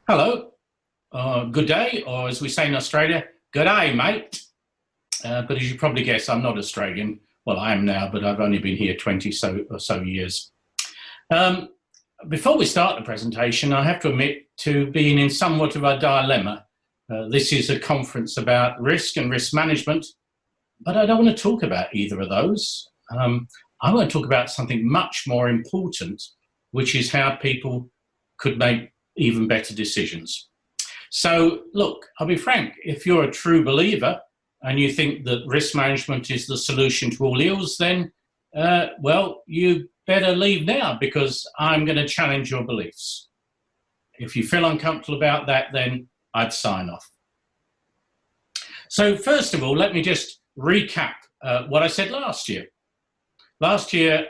Hello, good day, or as we say in Australia, good day, mate. But as you probably guess, I'm not Australian. Well, I am now, but I've only been here 20 or so years. Um, Before we start the presentation, I have to admit to being in somewhat of a dilemma. This is a conference about risk and risk management, but I don't want to talk about either of those. I want to talk about something much more important, which is how people could make even better decisions. So look, I'll be frank, if you're a true believer and you think that risk management is the solution to all ills, then, well, you better leave now because I'm going to challenge your beliefs. If you feel uncomfortable about that, then I'd sign off. So first of all, let me just recap what I said last year. Last year,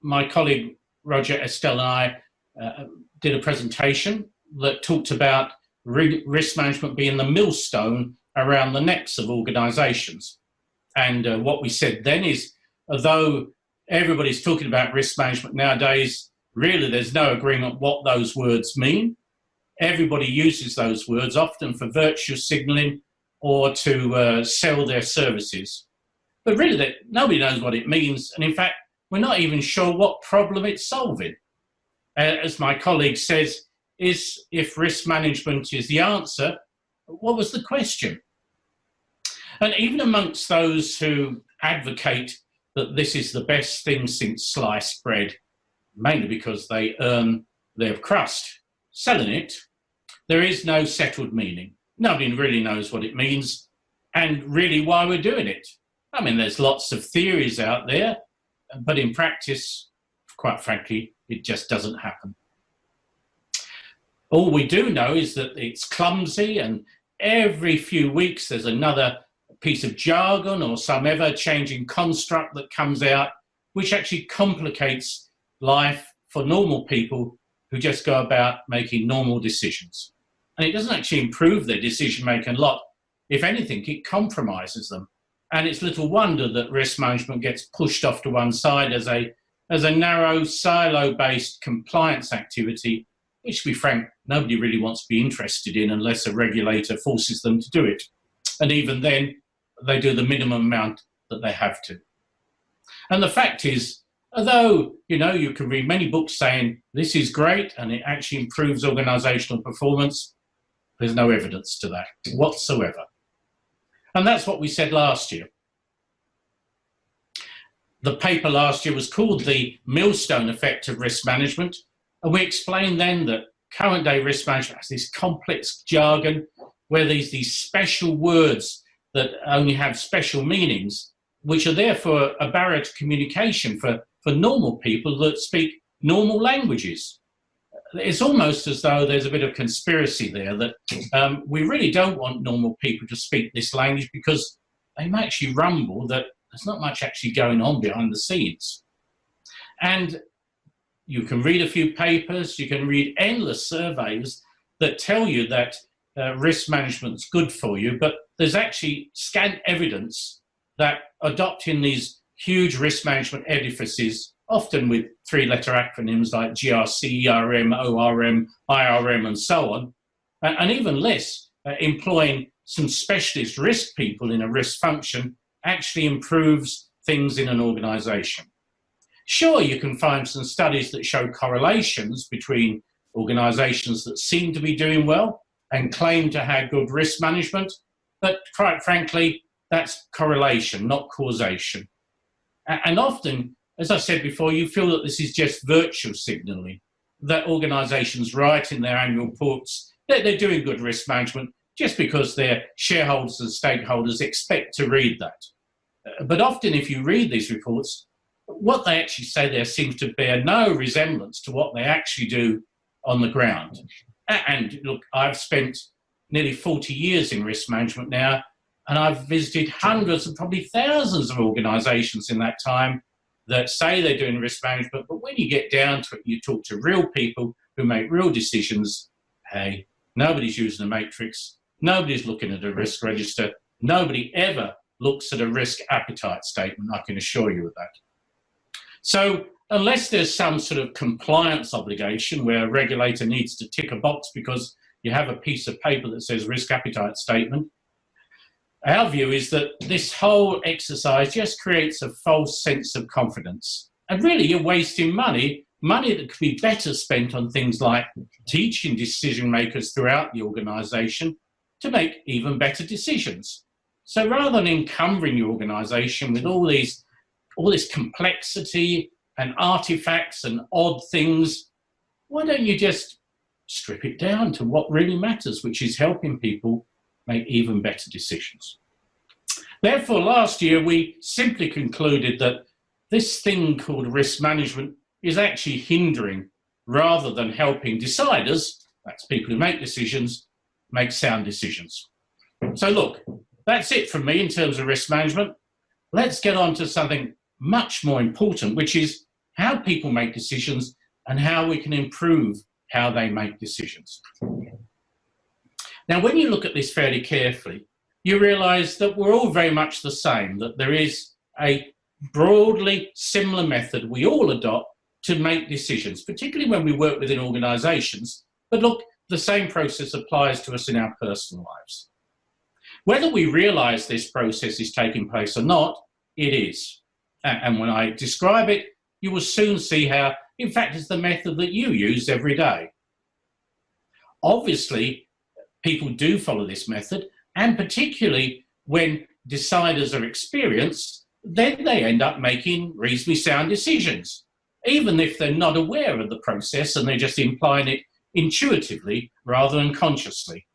my colleague Roger Estelle and I did a presentation that talked about risk management being the millstone around the necks of organisations. And what we said then is, although everybody's talking about risk management nowadays, really there's no agreement what those words mean. Everybody uses those words often for virtue signalling or to sell their services. But really, nobody knows what it means. And in fact, we're not even sure what problem it's solving. As my colleague says, is if risk management is the answer, what was the question? And even amongst those who advocate that this is the best thing since sliced bread, mainly because they earn their crust selling it, there is no settled meaning. Nobody really knows what it means and really why we're doing it. I mean, there's lots of theories out there, but in practice, quite frankly, it just doesn't happen. All we do know is that it's clumsy, and every few weeks there's another piece of jargon or some ever-changing construct that comes out, which actually complicates life for normal people who just go about making normal decisions. And it doesn't actually improve their decision-making a lot. If anything, it compromises them. And it's little wonder that risk management gets pushed off to one side as a narrow, silo-based compliance activity, which, to be frank, nobody really wants to be interested in unless a regulator forces them to do it. And even then, they do the minimum amount that they have to. And the fact is, although, you can read many books saying this is great and it actually improves organizational performance, there's no evidence to that whatsoever. And that's what we said last year. The paper last year was called The Millstone Effect of Risk Management. And we explained then that current day risk management has this complex jargon where there's these special words that only have special meanings, which are therefore a barrier to communication for normal people that speak normal languages. It's almost as though there's a bit of conspiracy there that we really don't want normal people to speak this language because they may actually rumble that there's not much actually going on behind the scenes. And you can read a few papers, you can read endless surveys that tell you that risk management's good for you, but there's actually scant evidence that adopting these huge risk management edifices, often with three-letter acronyms like GRC, ERM, ORM, IRM, and so on, and even less, employing some specialist risk people in a risk function actually improves things in an organization. Sure, you can find some studies that show correlations between organizations that seem to be doing well and claim to have good risk management, but quite frankly, that's correlation, not causation. And often, as I said before, you feel that this is just virtue signaling, that organizations write in their annual reports that they're doing good risk management just because their shareholders and stakeholders expect to read that. But often if you read these reports, what they actually say there seems to bear no resemblance to what they actually do on the ground. And look, I've spent nearly 40 years in risk management now, and I've visited hundreds and probably thousands of organizations in that time that say they're doing risk management, but when you get down to it, you talk to real people who make real decisions. Hey, nobody's using a matrix, nobody's looking at a risk register, nobody ever looks at a risk appetite statement, I can assure you of that. So unless there's some sort of compliance obligation where a regulator needs to tick a box because you have a piece of paper that says risk appetite statement. Our view is that this whole exercise just creates a false sense of confidence. And really, you're wasting money that could be better spent on things like teaching decision makers throughout the organisation to make even better decisions. So rather than encumbering your organisation with all this complexity and artifacts and odd things, why don't you just strip it down to what really matters, which is helping people make even better decisions. Therefore, last year, we simply concluded that this thing called risk management is actually hindering rather than helping deciders, that's people who make decisions, make sound decisions. So look, that's it from me in terms of risk management. Let's get on to something much more important, which is how people make decisions and how we can improve how they make decisions. Now, when you look at this fairly carefully, you realise that we're all very much the same, that there is a broadly similar method we all adopt to make decisions, particularly when we work within organisations. But look, the same process applies to us in our personal lives. Whether we realise this process is taking place or not, it is. And when I describe it, you will soon see how, in fact, it's the method that you use every day. Obviously, people do follow this method, and particularly when deciders are experienced, then they end up making reasonably sound decisions, even if they're not aware of the process and they're just implying it intuitively rather than consciously.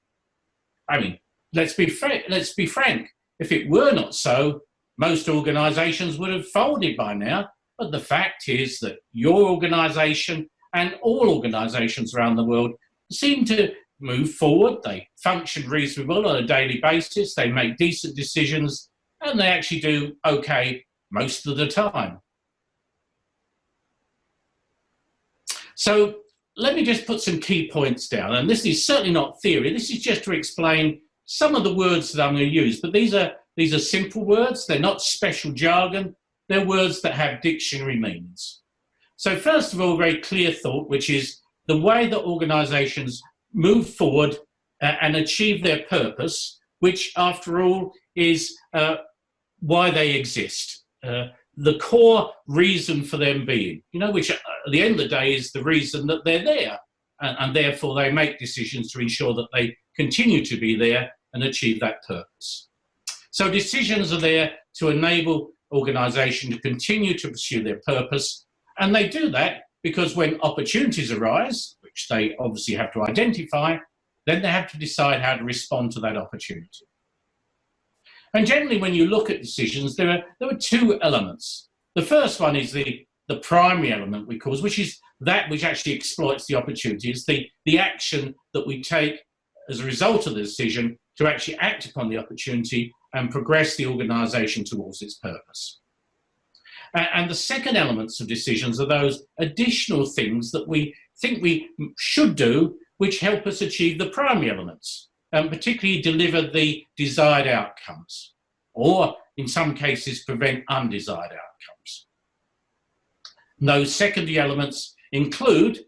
I mean, let's be frank. If it were not so, most organisations would have folded by now. But the fact is that your organisation and all organisations around the world seem to move forward. They function reasonably well on a daily basis. They make decent decisions, and they actually do okay most of the time. So let me just put some key points down. And this is certainly not theory. This is just to explain some of the words that I'm going to use. But these are simple words. They're not special jargon. They're words that have dictionary meanings. So first of all, very clear thought, which is the way that organisations move forward and achieve their purpose, which after all is why they exist. The core reason for them being, which at the end of the day is the reason that they're there. And therefore they make decisions to ensure that they continue to be there and achieve that purpose. So decisions are there to enable organisation to continue to pursue their purpose. And they do that because when opportunities arise, which they obviously have to identify, then they have to decide how to respond to that opportunity. And generally, when you look at decisions, there are two elements. The first one is the primary element we call, which is that which actually exploits the opportunity. It's the action that we take as a result of the decision to actually act upon the opportunity and progress the organisation towards its purpose. And the second elements of decisions are those additional things that we think we should do, which help us achieve the primary elements, and particularly deliver the desired outcomes, or in some cases prevent undesired outcomes. And those secondary elements include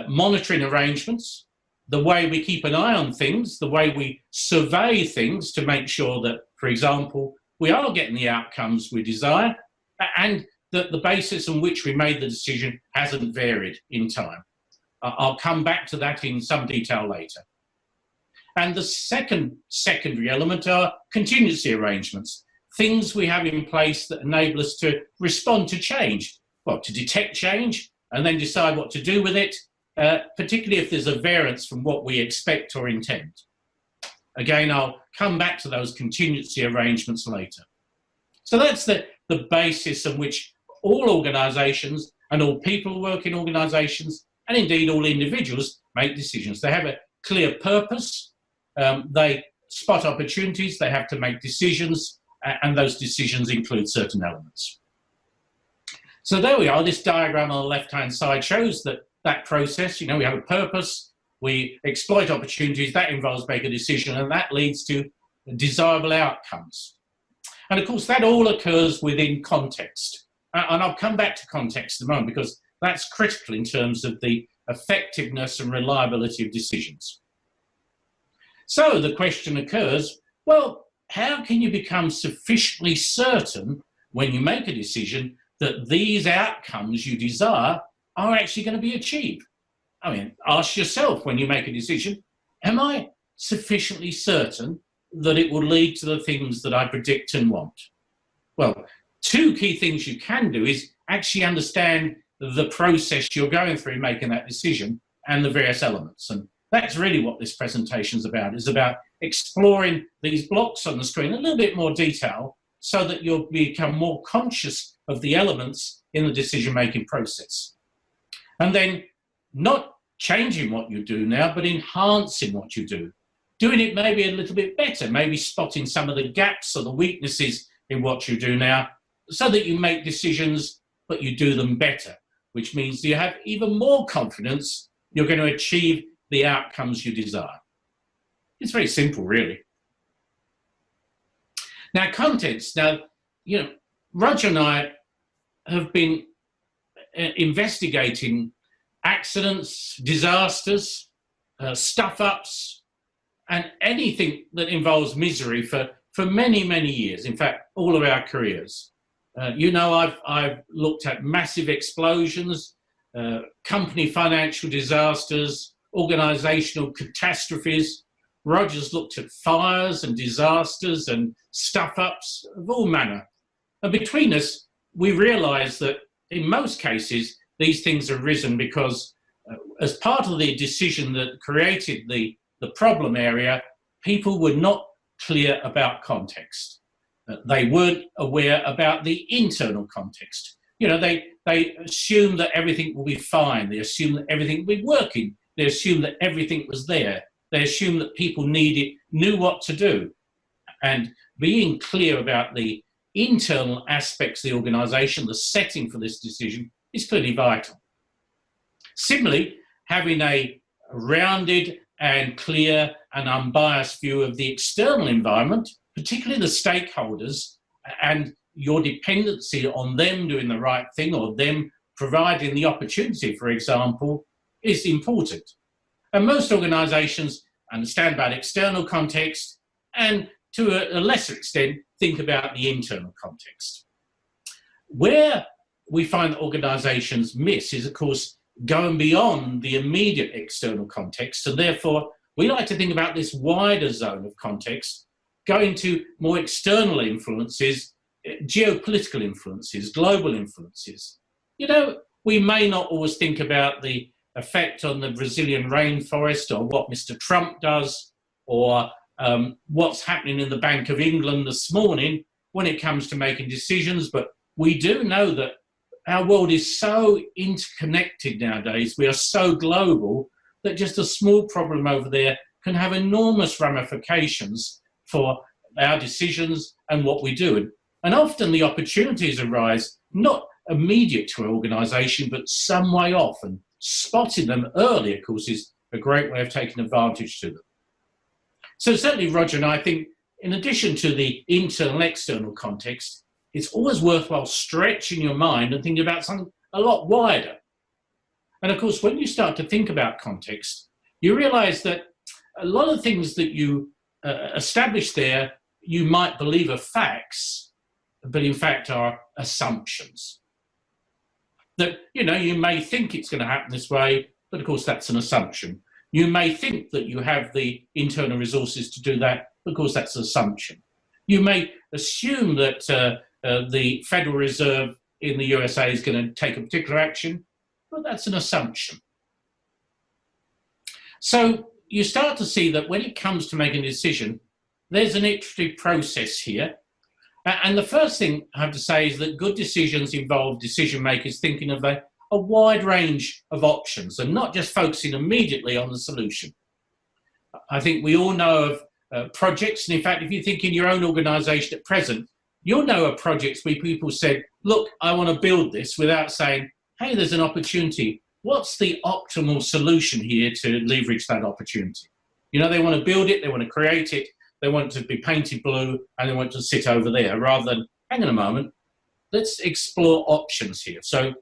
monitoring arrangements, the way we keep an eye on things, the way we survey things to make sure that, for example, we are getting the outcomes we desire, and that the basis on which we made the decision hasn't varied in time. I'll come back to that in some detail later. And the secondary element are contingency arrangements, things we have in place that enable us to respond to change, well, to detect change and then decide what to do with it, particularly if there's a variance from what we expect or intend. Again, I'll come back to those contingency arrangements later. So that's the basis on which all organisations and all people who work in organisations, and indeed all individuals, make decisions. They have a clear purpose, they spot opportunities, they have to make decisions, and those decisions include certain elements. So there we are. This diagram on the left-hand side shows that process. We have a purpose, we exploit opportunities, that involves making a decision, and that leads to desirable outcomes. And of course, that all occurs within context. And I'll come back to context in a moment because that's critical in terms of the effectiveness and reliability of decisions. So the question occurs, well, how can you become sufficiently certain when you make a decision that these outcomes you desire are actually going to be achieved? I mean, ask yourself when you make a decision, am I sufficiently certain that it will lead to the things that I predict and want? Well, two key things you can do is actually understand the process you're going through making that decision and the various elements. And that's really what this presentation is about. It's about exploring these blocks on the screen in a little bit more detail so that you'll become more conscious of the elements in the decision-making process. And then not changing what you do now, but enhancing what you do. Doing it maybe a little bit better, maybe spotting some of the gaps or the weaknesses in what you do now so that you make decisions, but you do them better, which means you have even more confidence you're going to achieve the outcomes you desire. It's very simple, really. Now, contents. Now, Roger and I have been investigating accidents, disasters, stuff-ups, and anything that involves misery for many, many years. In fact, all of our careers. I've looked at massive explosions, company financial disasters, organizational catastrophes. Roger's looked at fires and disasters and stuff-ups of all manner. And between us, we realize that in most cases, these things have arisen because as part of the decision that created the problem area, people were not clear about context. They weren't aware about the internal context. They assumed that everything will be fine. They assumed that everything will be working. They assumed that everything was there. They assumed that people knew what to do. And being clear about the internal aspects of the organisation, the setting for this decision, is clearly vital. Similarly, having a rounded and clear and unbiased view of the external environment, particularly the stakeholders, and your dependency on them doing the right thing or them providing the opportunity, for example, is important. And most organisations understand about external context and to a lesser extent think about the internal context. Where we find that organisations miss is, of course, going beyond the immediate external context, and therefore we like to think about this wider zone of context, going to more external influences, geopolitical influences, global influences. We may not always think about the effect on the Brazilian rainforest or what Mr. Trump does or what's happening in the Bank of England this morning when it comes to making decisions, but we do know that our world is so interconnected nowadays, we are so global, that just a small problem over there can have enormous ramifications for our decisions and what we do. And often the opportunities arise not immediate to an organisation, but some way off, and spotting them early, of course, is a great way of taking advantage to them. So certainly, Roger and I think, in addition to the internal and external context, it's always worthwhile stretching your mind and thinking about something a lot wider. And of course, when you start to think about context, you realise that a lot of things that you establish there, you might believe are facts, but in fact are assumptions. That, you may think it's going to happen this way, but of course that's an assumption. You may think that you have the internal resources to do that, but of course that's an assumption. You may assume that the Federal Reserve in the USA is going to take a particular action, but that's an assumption. So you start to see that when it comes to making a decision, there's an iterative process here. And the first thing I have to say is that good decisions involve decision makers thinking of a wide range of options and not just focusing immediately on the solution. I think we all know of projects, and in fact, if you think in your own organisation at present, you'll know of projects where people said, look, I want to build this, without saying, hey, there's an opportunity. What's the optimal solution here to leverage that opportunity? They want to build it, they want to create it, they want it to be painted blue, and they want to sit over there, rather than, hang on a moment, let's explore options here. So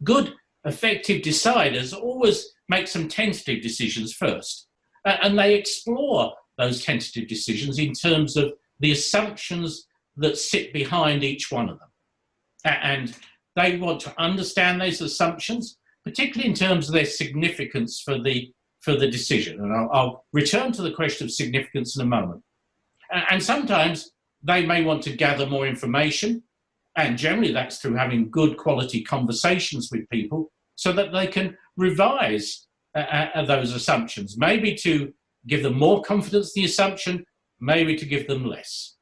good, effective deciders always make some tentative decisions first, and they explore those tentative decisions in terms of the assumptions that sit behind each one of them. And they want to understand those assumptions, particularly in terms of their significance for the decision. And I'll return to the question of significance in a moment. And sometimes they may want to gather more information, and generally that's through having good quality conversations with people so that they can revise those assumptions, maybe to give them more confidence in the assumption, maybe to give them less.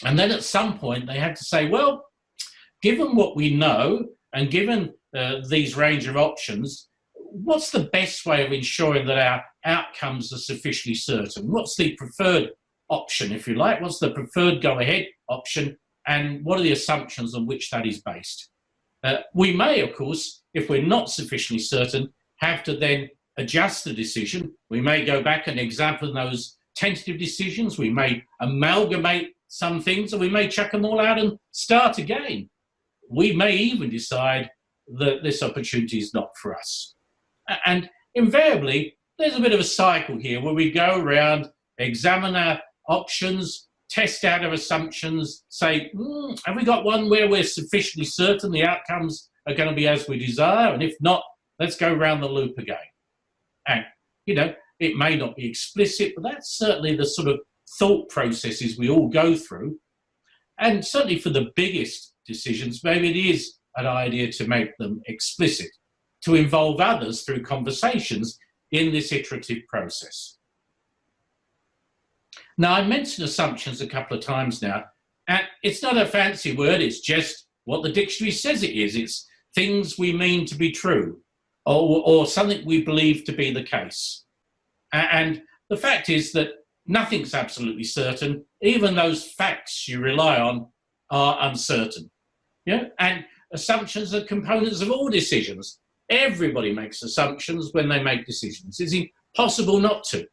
And then at some point they have to say, well, given what we know and given these range of options, what's the best way of ensuring that our outcomes are sufficiently certain? What's the preferred option, if you like? What's the preferred go-ahead option? And what are the assumptions on which that is based? We may, of course, if we're not sufficiently certain, have to then adjust the decision. We may go back and examine those tentative decisions. We may amalgamate some things, or we may chuck them all out and start again. We may even decide that this opportunity is not for us. And invariably, there's a bit of a cycle here where we go around, examine our options, test out our assumptions, say, have we got one where we're sufficiently certain the outcomes are going to be as we desire? And if not, let's go round the loop again. And, it may not be explicit, but that's certainly the sort of thought processes we all go through. And certainly for the biggest decisions, maybe it is an idea to make them explicit, to involve others through conversations in this iterative process. Now, I mentioned assumptions a couple of times now, and it's not a fancy word, it's just what the dictionary says it is. It's things we mean to be true, or something we believe to be the case. And the fact is that nothing's absolutely certain. Even those facts you rely on are uncertain. Yeah? And assumptions are components of all decisions. Everybody makes assumptions when they make decisions. It's impossible not to.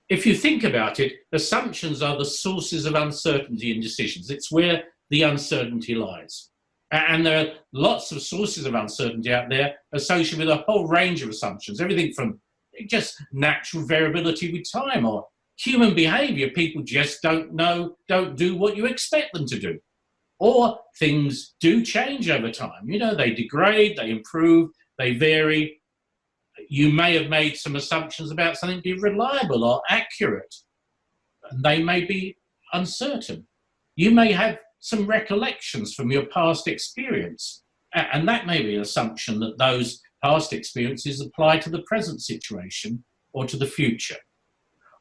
If you think about it, assumptions are the sources of uncertainty in decisions. It's where the uncertainty lies. And there are lots of sources of uncertainty out there associated with a whole range of assumptions, everything from just natural variability with time or human behavior. People just don't do what you expect them to do. Or things do change over time. They degrade, they improve, they vary. You may have made some assumptions about something being reliable or accurate, and they may be uncertain. You may have some recollections from your past experience, and that may be an assumption that those past experiences apply to the present situation or to the future.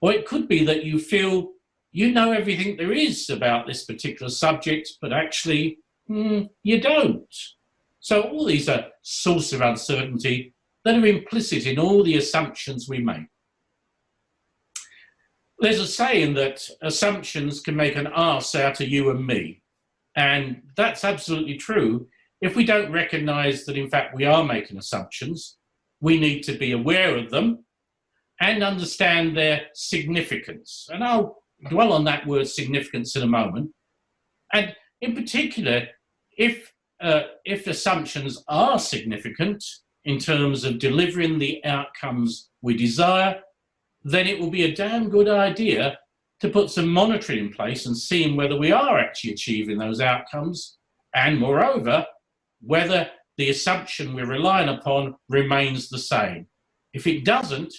Or it could be that you feel you know everything there is about this particular subject, but actually you don't. So all these are sources of uncertainty that are implicit in all the assumptions we make. There's a saying that assumptions can make an arse out of you and me. And that's absolutely true. If we don't recognise that, in fact, we are making assumptions, we need to be aware of them and understand their significance. And I'll dwell on that word significance in a moment. And in particular, if assumptions are significant in terms of delivering the outcomes we desire, then it will be a damn good idea to put some monitoring in place and seeing whether we are actually achieving those outcomes, and moreover, whether the assumption we're relying upon remains the same. If it doesn't,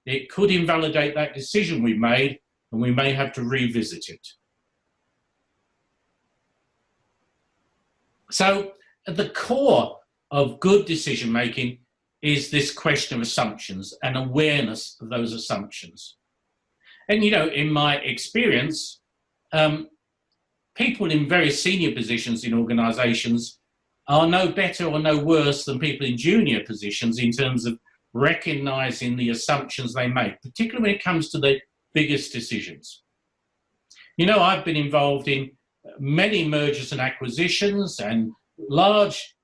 it could invalidate that decision we made, and we may have to revisit it. So at the core of good decision making is this question of assumptions and awareness of those assumptions. And in my experience, people in very senior positions in organizations are no better or no worse than people in junior positions in terms of recognizing the assumptions they make, particularly when it comes to the biggest decisions. I've been involved in many mergers and acquisitions and large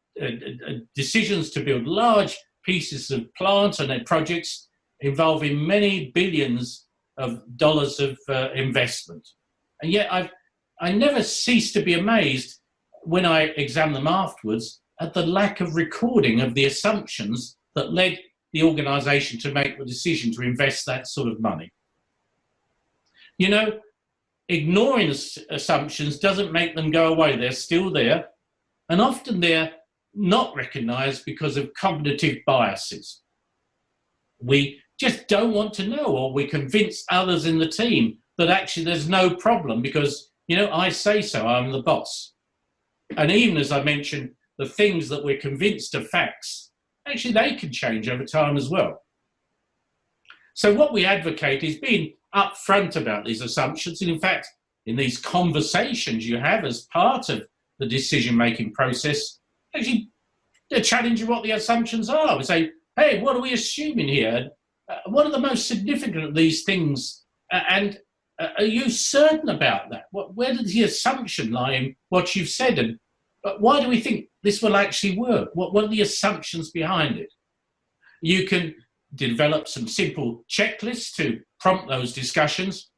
decisions to build large pieces of plant and projects involving many billions of dollars of investment. And yet I never cease to be amazed when I examine them afterwards at the lack of recording of the assumptions that led the organisation to make the decision to invest that sort of money. You know, ignoring assumptions doesn't make them go away. They're still there, and often they're not recognised because of cognitive biases. We just don't want to know, or we convince others in the team that actually there's no problem because, you know, I say so, I'm the boss. And even as I mentioned, the things that we're convinced are facts, actually they can change over time as well. So what we advocate is being upfront about these assumptions. And in fact, in these conversations you have as part of the decision-making process, actually challenging what the assumptions are. We say, hey, what are we assuming here? What are the most significant of these things? And are you certain about that? Where does the assumption lie in what you've said? And why do we think this will actually work? What are the assumptions behind it? You can develop some simple checklists to prompt those discussions.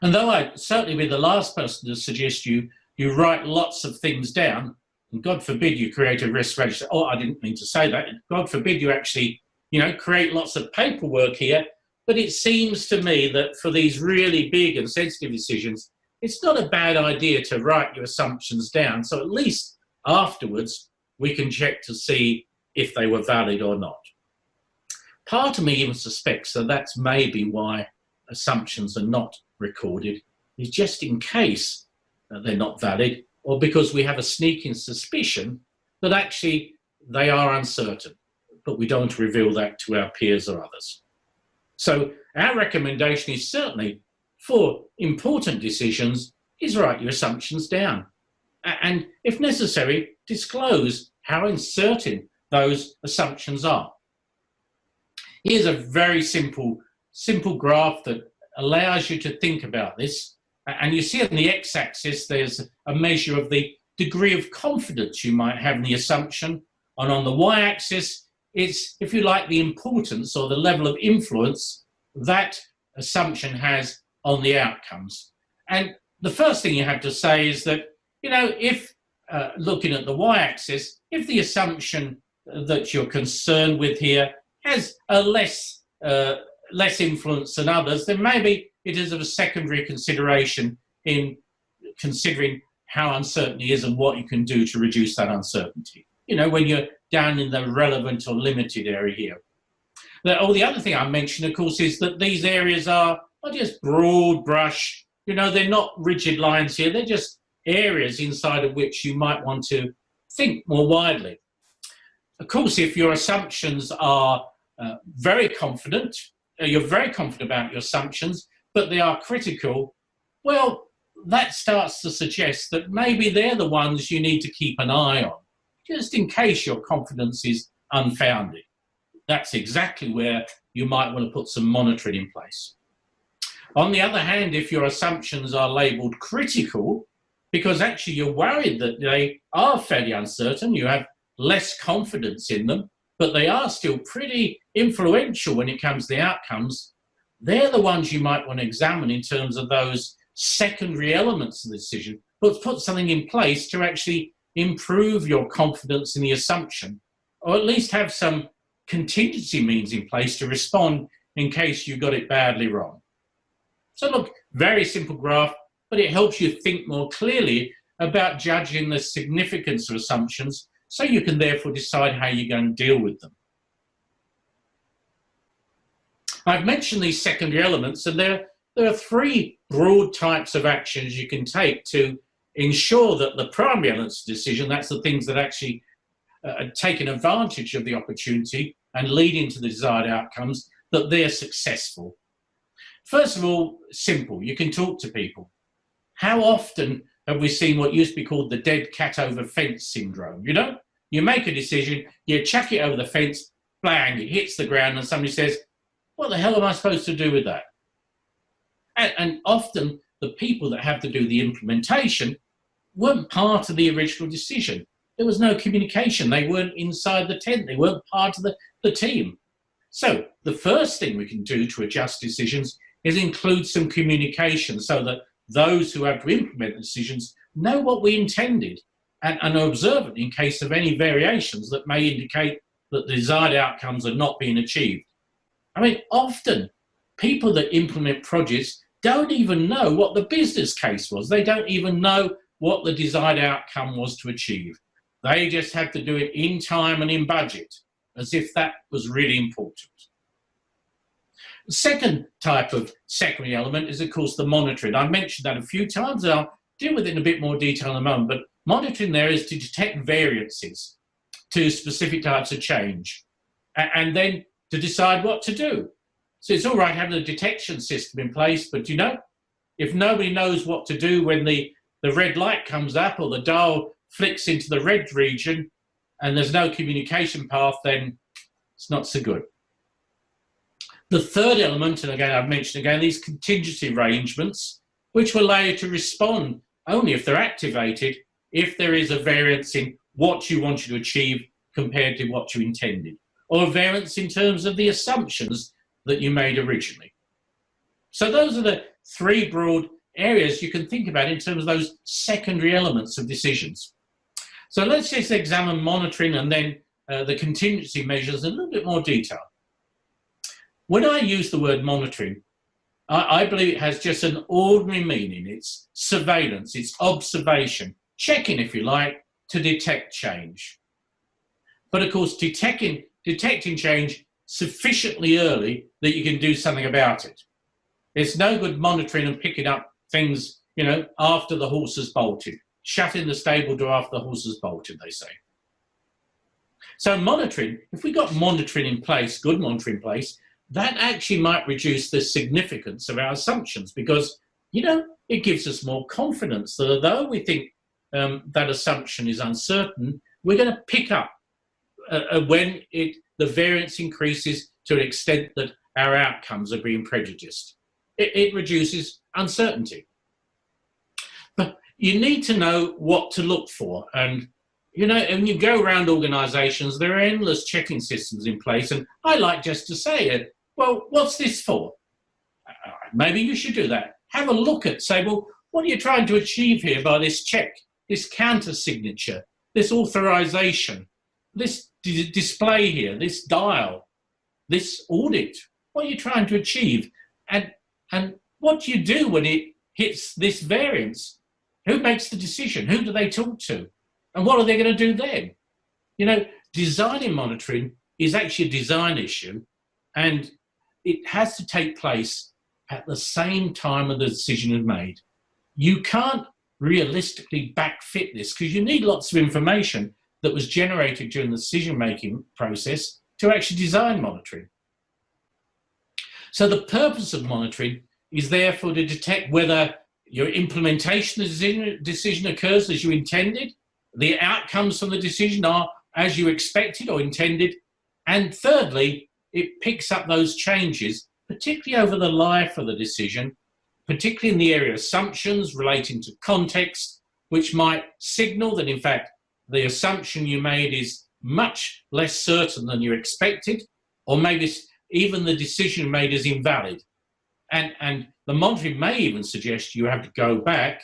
And though I'd certainly be the last person to suggest you write lots of things down, and God forbid you create a risk register. Oh, I didn't mean to say that. God forbid you actually, create lots of paperwork here. But it seems to me that for these really big and sensitive decisions, it's not a bad idea to write your assumptions down. So at least afterwards, we can check to see if they were valid or not. Part of me even suspects that that's maybe why assumptions are not recorded, is just in case they're not valid, or because we have a sneaking suspicion that actually they are uncertain, but we don't reveal that to our peers or others. So our recommendation is certainly for important decisions is write your assumptions down. And if necessary, disclose how uncertain those assumptions are. Here's a very simple graph that allows you to think about this. And you see on the x-axis, there's a measure of the degree of confidence you might have in the assumption. And on the y-axis, it's, if you like, the importance or the level of influence that assumption has on the outcomes. And the first thing you have to say is that, if looking at the y-axis, if the assumption that you're concerned with here has a less influence than others, then maybe it is of a secondary consideration in considering how uncertainty is and what you can do to reduce that uncertainty. When you're down in the relevant or limited area here. The other thing I mentioned, of course, is that these areas are just broad brush. They're not rigid lines here. They're just areas inside of which you might want to think more widely. Of course, if your assumptions are very confident, you're very confident about your assumptions, but they are critical, well, that starts to suggest that maybe they're the ones you need to keep an eye on, just in case your confidence is unfounded. That's exactly where you might want to put some monitoring in place. On the other hand, if your assumptions are labelled critical, because actually you're worried that they are fairly uncertain, you have less confidence in them, but they are still pretty influential when it comes to the outcomes, they're the ones you might want to examine in terms of those secondary elements of the decision, but put something in place to actually improve your confidence in the assumption, or at least have some contingency means in place to respond in case you got it badly wrong. So look, very simple graph, but it helps you think more clearly about judging the significance of assumptions, so you can therefore decide how you're going to deal with them. I've mentioned these secondary elements, and there are three broad types of actions you can take to ensure that the primary elements of decision, that's the things that actually are taking advantage of the opportunity and leading to the desired outcomes, that they're successful. First of all, simple, you can talk to people. How often have we seen what used to be called the dead cat over fence syndrome? You make a decision, you chuck it over the fence, bang, it hits the ground, and somebody says, what the hell am I supposed to do with that? And often the people that have to do the implementation weren't part of the original decision. There was no communication. They weren't inside the tent. They weren't part of the team. So the first thing we can do to adjust decisions is include some communication so that those who have to implement the decisions know what we intended and are observant in case of any variations that may indicate that the desired outcomes are not being achieved. I mean, often people that implement projects don't even know what the business case was. They don't even know what the desired outcome was to achieve. They just have to do it in time and in budget, as if that was really important. The second type of secondary element is, of course, the monitoring. I mentioned that a few times, and I'll deal with it in a bit more detail in a moment, but monitoring there is to detect variances to specific types of change and then to decide what to do. So it's all right having a detection system in place, but if nobody knows what to do when the red light comes up or the dial flicks into the red region and there's no communication path, then it's not so good. The third element, and again, I've mentioned again, these contingency arrangements, which will allow you to respond only if they're activated, if there is a variance in what you wanted to achieve compared to what you intended, or a variance in terms of the assumptions that you made originally. So those are the three broad areas you can think about in terms of those secondary elements of decisions. So let's just examine monitoring and then the contingency measures in a little bit more detail. When I use the word monitoring, I believe it has just an ordinary meaning. It's surveillance, it's observation, checking, if you like, to detect change. But of course, detecting change sufficiently early that you can do something about it. It's no good monitoring and picking up things, after the horse has bolted, shutting the stable door after the horse has bolted, they say. So monitoring, if we got monitoring in place, good monitoring in place, that actually might reduce the significance of our assumptions because, it gives us more confidence that although we think that assumption is uncertain, we're going to pick up when the variance increases to an extent that our outcomes are being prejudiced. It reduces uncertainty. But you need to know what to look for. And, when you go around organisations, there are endless checking systems in place. And I like just to say, well, what's this for? Maybe you should do that. Have a look at, say, well, what are you trying to achieve here by this check, this counter signature, this authorisation, this display here, this dial, this audit? What are you trying to achieve? And what do you do when it hits this variance? Who makes the decision? Who do they talk to? And what are they going to do then? Designing monitoring is actually a design issue, and it has to take place at the same time that the decision is made. You can't realistically backfit this because you need lots of information that was generated during the decision-making process to actually design monitoring. So the purpose of monitoring is therefore to detect whether your implementation of the decision occurs as you intended, the outcomes from the decision are as you expected or intended, and thirdly, it picks up those changes, particularly over the life of the decision, particularly in the area of assumptions relating to context, which might signal that, in fact, the assumption you made is much less certain than you expected, or maybe even the decision made is invalid. And the monitoring may even suggest you have to go back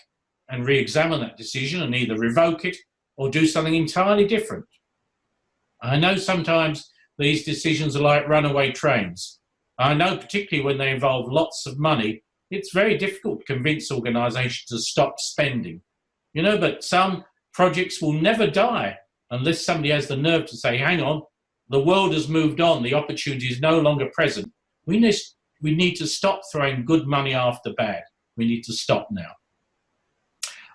and re-examine that decision and either revoke it or do something entirely different. I know sometimes these decisions are like runaway trains. I know particularly when they involve lots of money, it's very difficult to convince organisations to stop spending. But some projects will never die unless somebody has the nerve to say, hang on, the world has moved on, the opportunity is no longer present. We need to stop throwing good money after bad. We need to stop now.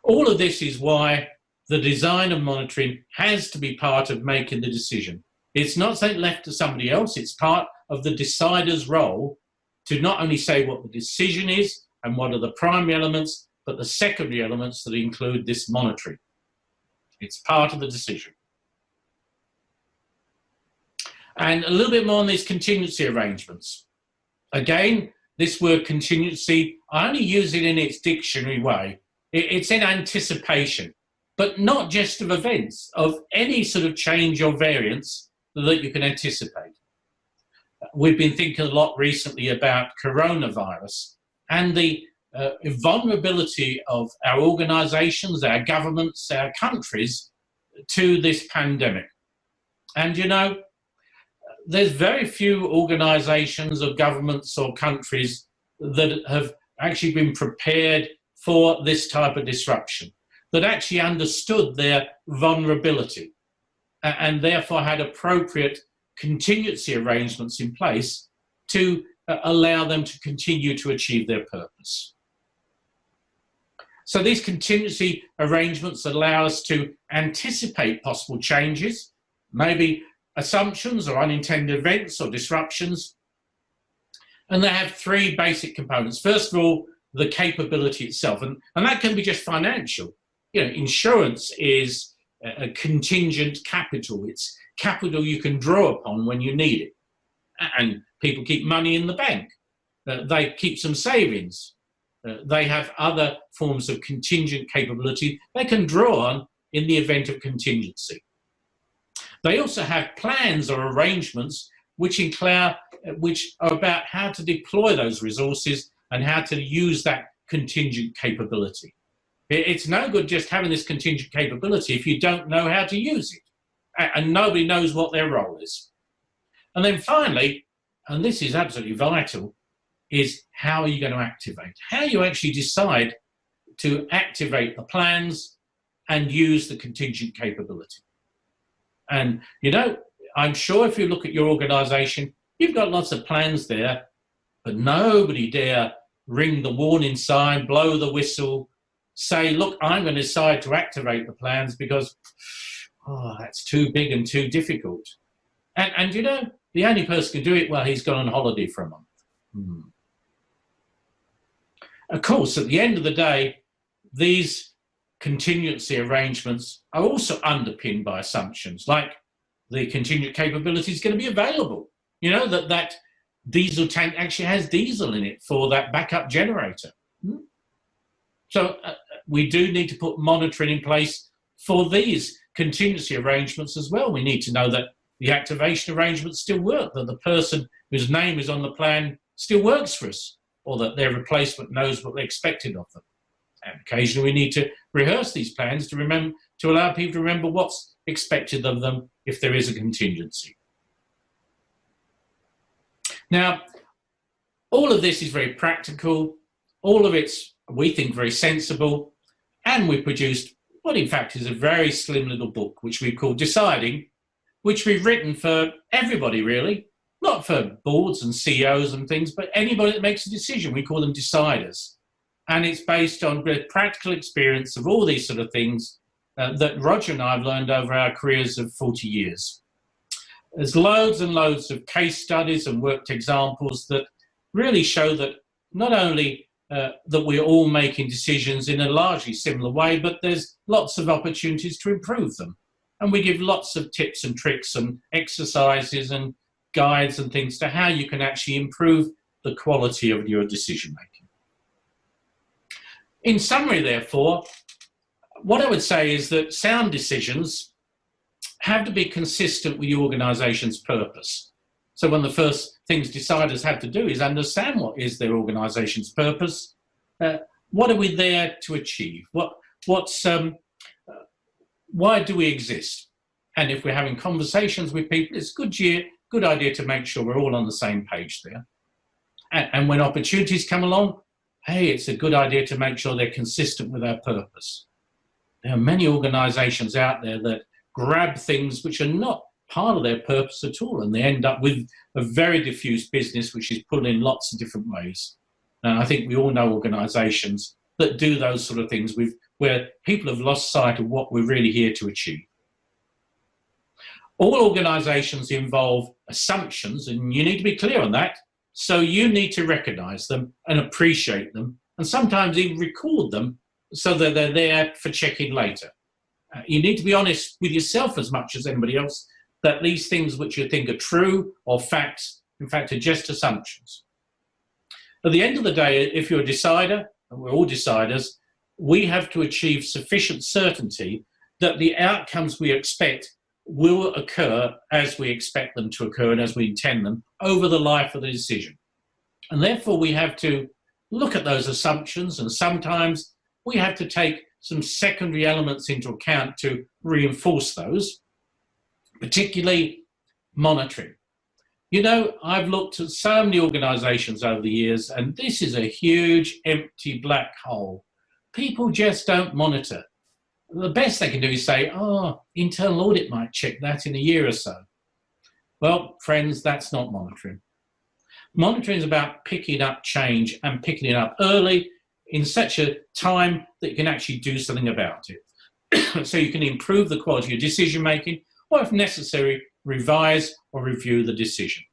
All of this is why the design of monitoring has to be part of making the decision. It's not something left to somebody else. It's part of the decider's role to not only say what the decision is and what are the primary elements, but the secondary elements that include this monitoring. It's part of the decision. And a little bit more on these contingency arrangements. Again, this word contingency, I only use it in its dictionary way. It's in anticipation, but not just of events, of any sort of change or variance that you can anticipate. We've been thinking a lot recently about coronavirus and the vulnerability of our organisations, our governments, our countries to this pandemic. And there's very few organisations or governments or countries that have actually been prepared for this type of disruption, that actually understood their vulnerability and therefore had appropriate contingency arrangements in place to allow them to continue to achieve their purpose. So these contingency arrangements allow us to anticipate possible changes, maybe assumptions or unintended events or disruptions. And they have three basic components. First of all, the capability itself, and that can be just financial. You know, insurance is a contingent capital. It's capital you can draw upon when you need it. And people keep money in the bank. They keep some savings. They have other forms of contingent capability they can draw on in the event of contingency. They also have plans or arrangements which are about how to deploy those resources and how to use that contingent capability. It's no good just having this contingent capability if you don't know how to use it, and nobody knows what their role is. And then finally, and this is absolutely vital, is how are you going to activate? How you actually decide to activate the plans and use the contingent capability. And, you know, I'm sure if you look at your organisation, you've got lots of plans there, but nobody dare ring the warning sign, blow the whistle, say, look, I'm going to decide to activate the plans because, that's too big and too difficult. And you know, the only person who can do it, well, he's gone on holiday for a month. Of course, at the end of the day, these contingency arrangements are also underpinned by assumptions, like the contingent capability is going to be available. You know, that diesel tank actually has diesel in it for that backup generator. So we do need to put monitoring in place for these contingency arrangements as well. We need to know that the activation arrangements still work, that the person whose name is on the plan still works for us, or that their replacement knows what they expected of them. And occasionally we need to rehearse these plans to allow people to remember what's expected of them if there is a contingency. Now, all of this is very practical. All of it's, we think, very sensible. And we produced what in fact is a very slim little book, which we call Deciding, which we've written for everybody really, not for boards and CEOs and things, but anybody that makes a decision. We call them deciders. And it's based on practical experience of all these sort of things that Roger and I have learned over our careers of 40 years. There's loads and loads of case studies and worked examples that really show that not only that we're all making decisions in a largely similar way, but there's lots of opportunities to improve them. And we give lots of tips and tricks and exercises and guides and things to how you can actually improve the quality of your decision making. In summary, therefore, what I would say is that sound decisions have to be consistent with your organisation's purpose. So one of the first things deciders have to do is understand what is their organisation's purpose. What are we there to achieve? Why do we exist? And if we're having conversations with people, it's a good idea to make sure we're all on the same page there. And when opportunities come along, hey, it's a good idea to make sure they're consistent with our purpose. There are many organisations out there that grab things which are not part of their purpose at all, and they end up with a very diffuse business which is pulled in lots of different ways. And I think we all know organisations that do those sort of things where people have lost sight of what we're really here to achieve. All organisations involve assumptions, and you need to be clear on that. So you need to recognise them and appreciate them, and sometimes even record them so that they're there for check-in later. You need to be honest with yourself as much as anybody else that these things which you think are true or facts, in fact, are just assumptions. At the end of the day, if you're a decider, and we're all deciders, we have to achieve sufficient certainty that the outcomes we expect will occur as we expect them to occur and as we intend them over the life of the decision. And therefore, we have to look at those assumptions, and sometimes we have to take some secondary elements into account to reinforce those, particularly monitoring. You know, I've looked at so many organizations over the years, and this is a huge empty black hole. People just don't monitor. The best they can do is say, oh, internal audit might check that in a year or so. Well, friends, that's not monitoring. Monitoring is about picking up change and picking it up early in such a time that you can actually do something about it. So you can improve the quality of decision making, or if necessary, revise or review the decision.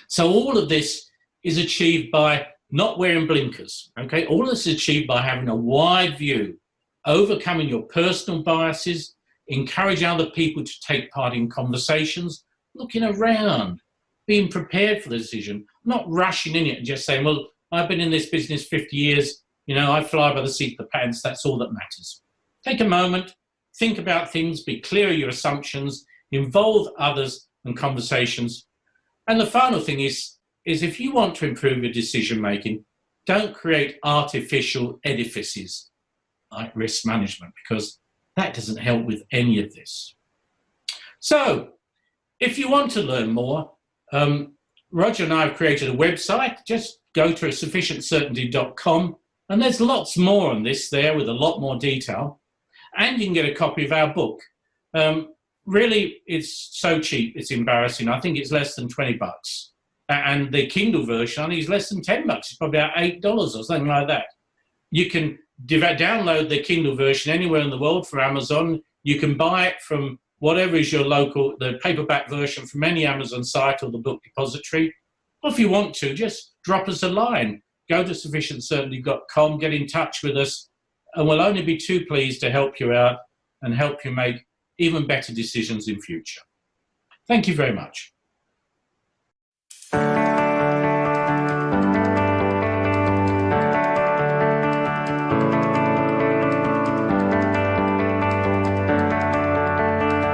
So all of this is achieved by not wearing blinkers, okay? All of this is achieved by having a wide view, overcoming your personal biases, encouraging other people to take part in conversations, looking around, being prepared for the decision, not rushing in it and just saying, well, I've been in this business 50 years, you know, I fly by the seat of the pants, that's all that matters. Take a moment, think about things, be clear of your assumptions, involve others and conversations. And the final thing is if you want to improve your decision making, don't create artificial edifices like risk management, because that doesn't help with any of this. So if you want to learn more, Roger and I have created a website. Just go to sufficientcertainty.com, and there's lots more on this there with a lot more detail. And you can get a copy of our book. Really, it's so cheap, it's embarrassing. I think it's less than $20. And the Kindle version, I think, is less than $10. It's probably about $8 or something like that. You can download the Kindle version anywhere in the world from Amazon. You can buy it from whatever is your local, the paperback version from any Amazon site or the book depository. Or if you want to, just drop us a line. Go to sufficientcertainty.com, get in touch with us, and we'll only be too pleased to help you out and help you make even better decisions in future. Thank you very much.